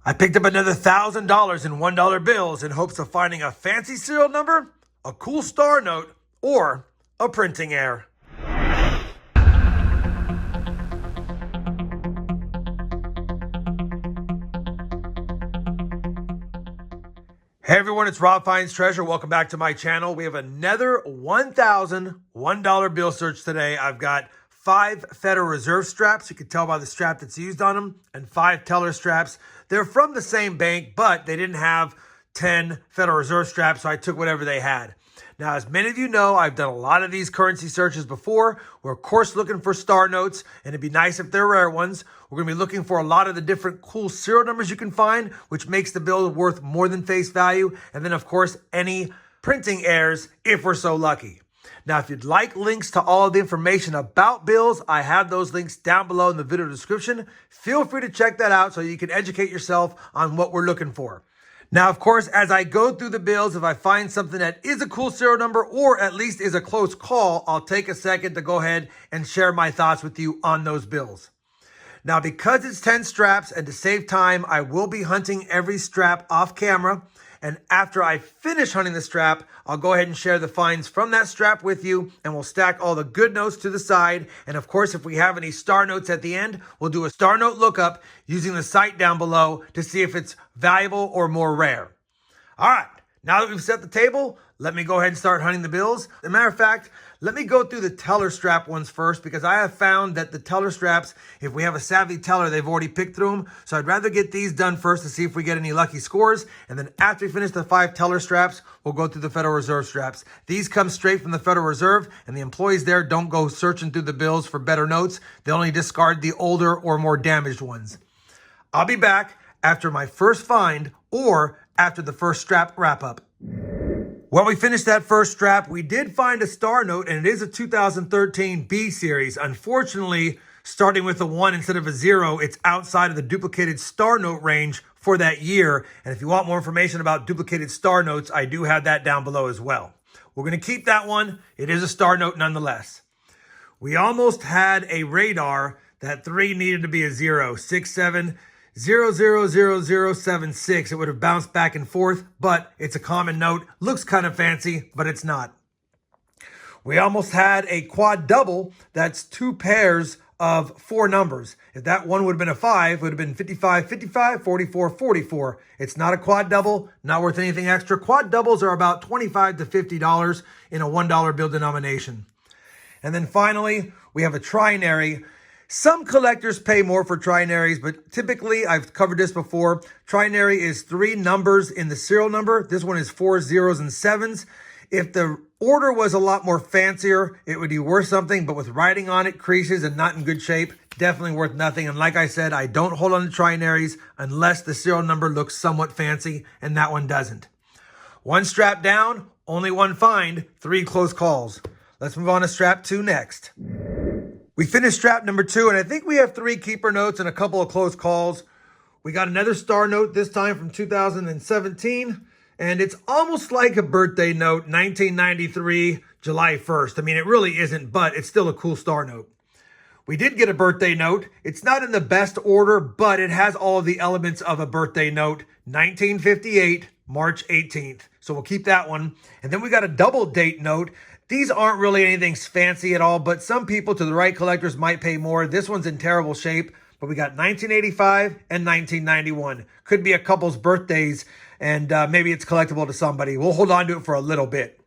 I picked up another $1,000 in $1 bills in hopes of finding a fancy serial number, a cool star note, or a printing error. Hey everyone, it's Rob Finds Treasure. Welcome back to my channel. We have another $1,001 bill search today. I've got 5 Federal Reserve straps. You can tell by the strap that's used on them, and 5 teller straps. They're from the same bank, but they didn't have 10 Federal Reserve straps, so I took whatever they had. Now, as many of you know, I've done a lot of these currency searches before. We're, of course, looking for star notes, and it'd be nice if they're rare ones. We're going to be looking for a lot of the different cool serial numbers you can find, which makes the bill worth more than face value. And then, of course, any printing errors if we're so lucky. Now, if you'd like links to all of the information about bills, I have those links down below in the video description. Feel free to check that out so you can educate yourself on what we're looking for. Now, of course, as I go through the bills, if I find something that is a cool serial number or at least is a close call, I'll take a second to go ahead and share my thoughts with you on those bills. Now, because it's 10 straps and to save time, I will be hunting every strap off camera. And after I finish hunting the strap, I'll go ahead and share the finds from that strap with you, and we'll stack all the good notes to the side. And of course, if we have any star notes at the end, we'll do a star note lookup using the site down below to see if it's valuable or more rare. All right, now that we've set the table, let me go ahead and start hunting the bills. As a matter of fact, let me go through the teller strap ones first, because I have found that the teller straps, if we have a savvy teller, they've already picked through them. So I'd rather get these done first to see if we get any lucky scores. And then after we finish the 5 teller straps, we'll go through the Federal Reserve straps. These come straight from the Federal Reserve, and the employees there don't go searching through the bills for better notes. They only discard the older or more damaged ones. I'll be back after my first find or after the first strap wrap up. Well, we finished that first strap. We did find a star note, and it is a 2013 B series. Unfortunately, starting with a 1 instead of a 0, it's outside of the duplicated star note range for that year. And if you want more information about duplicated star notes, I do have that down below as well. We're going to keep that one. It is a star note nonetheless. We almost had a radar. That 3 needed to be a 0. 67000076. It would have bounced back and forth, but it's a common note. Looks kind of fancy, but it's not. We almost had a quad double. That's 2 pairs of 4 numbers. If that one would have been a 5, it would have been 55, 55, 44, 44. It's not a quad double, not worth anything extra. Quad doubles are about $25 to $50 in a $1 bill denomination. And then finally, we have a trinary. Some collectors pay more for trinaries, but typically, I've covered this before, trinary is 3 numbers in the serial number. This one is 4 zeros and 7s. If the order was a lot more fancier, it would be worth something, but with writing on it, creases, and not in good shape, definitely worth nothing. And like I said, I don't hold on to trinaries unless the serial number looks somewhat fancy, and that one doesn't. 1 strap down, only 1 find, 3 close calls. Let's move on to strap 2 next. We finished strap number 2, and I think we have 3 keeper notes and a couple of close calls. We got another star note, this time from 2017, and it's almost like a birthday note, 1993, July 1st. I mean, it really isn't, but it's still a cool star note. We did get a birthday note. It's not in the best order, but it has all of the elements of a birthday note, 1958, March 18th. So we'll keep that one. And then we got a double date note. These aren't really anything fancy at all, but some people, to the right collectors, might pay more. This one's in terrible shape, but we got 1985 and 1991. Could be a couple's birthdays, and maybe it's collectible to somebody. We'll hold on to it for a little bit.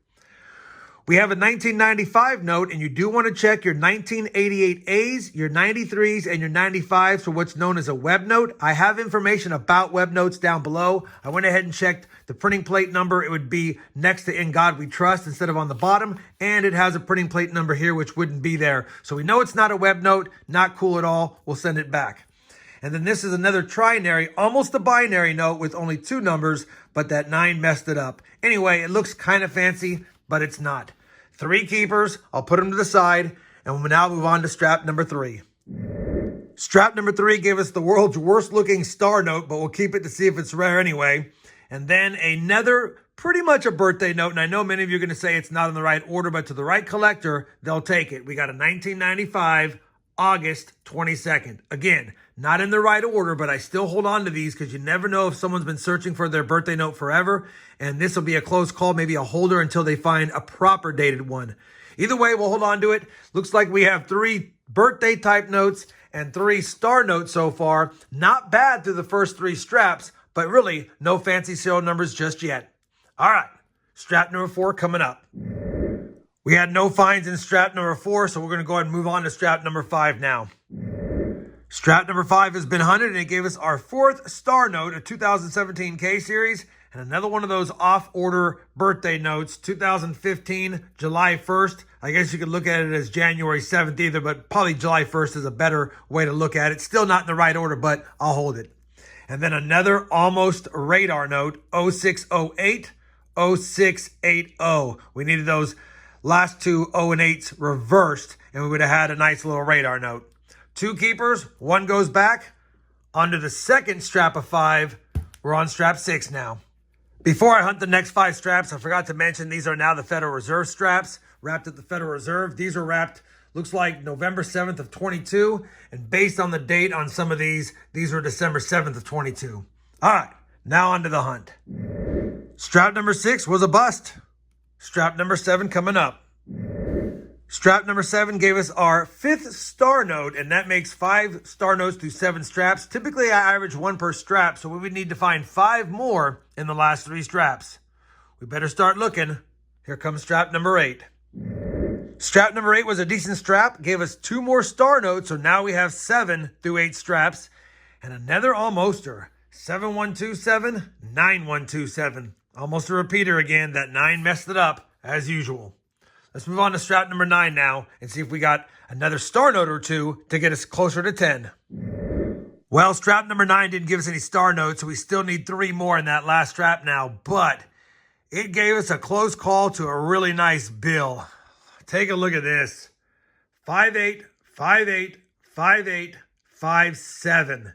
We have a 1995 note, and you do want to check your 1988 A's, your 93s, and your 95s for what's known as a web note. I have information about web notes down below. I went ahead and checked the printing plate number. It would be next to In God We Trust instead of on the bottom, and it has a printing plate number here, which wouldn't be there. So we know it's not a web note, not cool at all. We'll send it back. And then this is another trinary, almost a binary note with only 2 numbers, but that 9 messed it up. Anyway, it looks kind of fancy, but it's not. 3 keepers. I'll put them to the side, and we'll now move on to strap number 3. Strap number 3 gave us the world's worst looking star note, but we'll keep it to see if it's rare anyway. And then another pretty much a birthday note, and I know many of you are going to say it's not in the right order, but to the right collector, they'll take it. We got a 1995 August 22nd. Again, not in the right order, but I still hold on to these because you never know if someone's been searching for their birthday note forever, and this will be a close call, maybe a holder until they find a proper dated one. Either way, we'll hold on to it. Looks like we have 3 birthday type notes and 3 star notes so far. Not bad through the first 3 straps, but really no fancy serial numbers just yet. All right, strap number 4 coming up. We had no finds in strap number 4, so we're going to go ahead and move on to strap number 5 now. Strap number 5 has been hunted, and it gave us our 4th star note, a 2017 K-Series, and another one of those off-order birthday notes, 2015, July 1st. I guess you could look at it as January 7th either, but probably July 1st is a better way to look at it. Still not in the right order, but I'll hold it. And then another almost radar note, 0608, 0680. We needed those last 2 0 and 8s reversed, and we would have had a nice little radar note. 2 keepers, 1 goes back. Onto the second strap of 5. We're on strap 6 now. Before I hunt the next 5 straps, I forgot to mention these are now the Federal Reserve straps, wrapped at the Federal Reserve. These are wrapped, looks like November 7th of 22, and based on the date on some of these were December 7th of 22. All right, now on to the hunt. Strap number 6 was a bust. Strap number 7 coming up. Strap number 7 gave us our 5th star note, and that makes 5 star notes through 7 straps. Typically, I average 1 per strap, so we would need to find 5 more in the last 3 straps. We better start looking. Here comes strap number 8. Strap number 8 was a decent strap, gave us 2 more star notes, so now we have 7 through 8 straps, and another almoster, 7127, 9127. Almost a repeater again. That 9 messed it up, as usual. Let's move on to strap number 9 now and see if we got another star note or 2 to get us closer to 10. Well, strap number 9 didn't give us any star notes, so we still need 3 more in that last strap now, but it gave us a close call to a really nice bill. Take a look at this. 58, 58, 58, 57.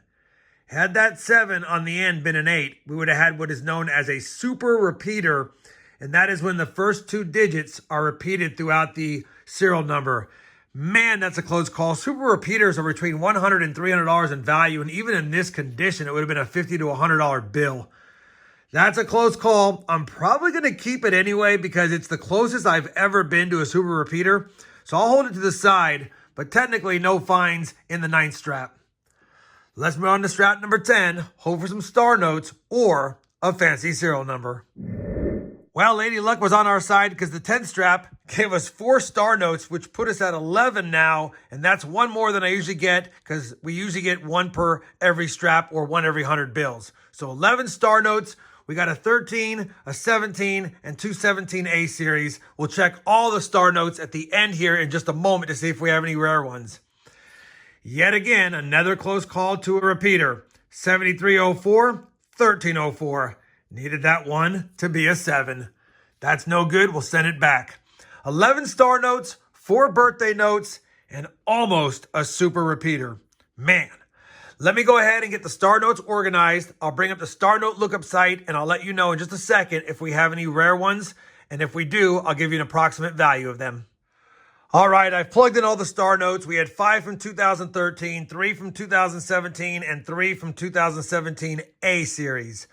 Had that 7 on the end been an 8, we would have had what is known as a super repeater, and that is when the first 2 digits are repeated throughout the serial number. Man, that's a close call. Super repeaters are between $100 and $300 in value, and even in this condition, it would have been a $50 to $100 bill. That's a close call. I'm probably going to keep it anyway because it's the closest I've ever been to a super repeater, so I'll hold it to the side, but technically no fines in the 9th strap. Let's move on to strap number 10, hope for some star notes or a fancy serial number. Well, Lady Luck was on our side because the 10th strap gave us 4 star notes, which put us at 11 now, and that's 1 more than I usually get because we usually get 1 per every strap or 1 every 100 bills. So 11 star notes. We got a 13, a 17, and 2 17A series. We'll check all the star notes at the end here in just a moment to see if we have any rare ones. Yet again, another close call to a repeater. 7304, 1304. Needed that 1 to be a 7. That's no good. We'll send it back. 11 star notes, 4 birthday notes, and almost a super repeater. Man, let me go ahead and get the star notes organized. I'll bring up the star note lookup site, and I'll let you know in just a second if we have any rare ones. And if we do, I'll give you an approximate value of them. All right, I've plugged in all the star notes. We had 5 from 2013, 3 from 2017, and 3 from 2017 A series.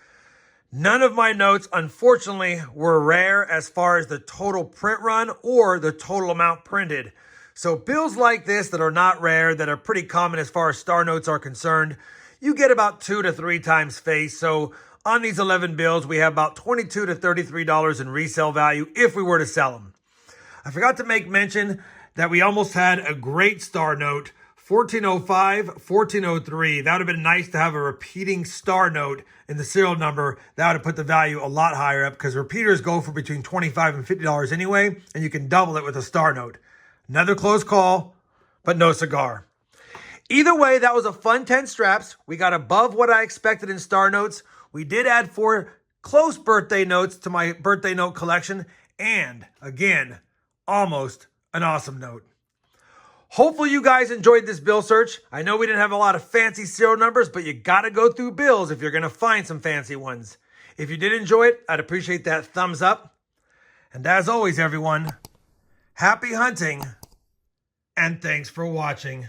None of my notes, unfortunately, were rare as far as the total print run or the total amount printed. So bills like this that are not rare, that are pretty common as far as star notes are concerned, you get about 2 to 3 times face. So on these 11 bills, we have about $22 to $33 in resale value if we were to sell them. I forgot to make mention that we almost had a great star note, 1405, 1403. That would have been nice to have a repeating star note in the serial number. That would have put the value a lot higher up because repeaters go for between $25 and $50 anyway, and you can double it with a star note. Another close call, but no cigar. Either way, that was a fun 10 straps. We got above what I expected in star notes. We did add 4 close birthday notes to my birthday note collection, and again, almost an awesome note. Hopefully you guys enjoyed this bill search. I know we didn't have a lot of fancy serial numbers, but you got to go through bills if you're going to find some fancy ones. If you did enjoy it, I'd appreciate that thumbs up. And as always, everyone, happy hunting and thanks for watching.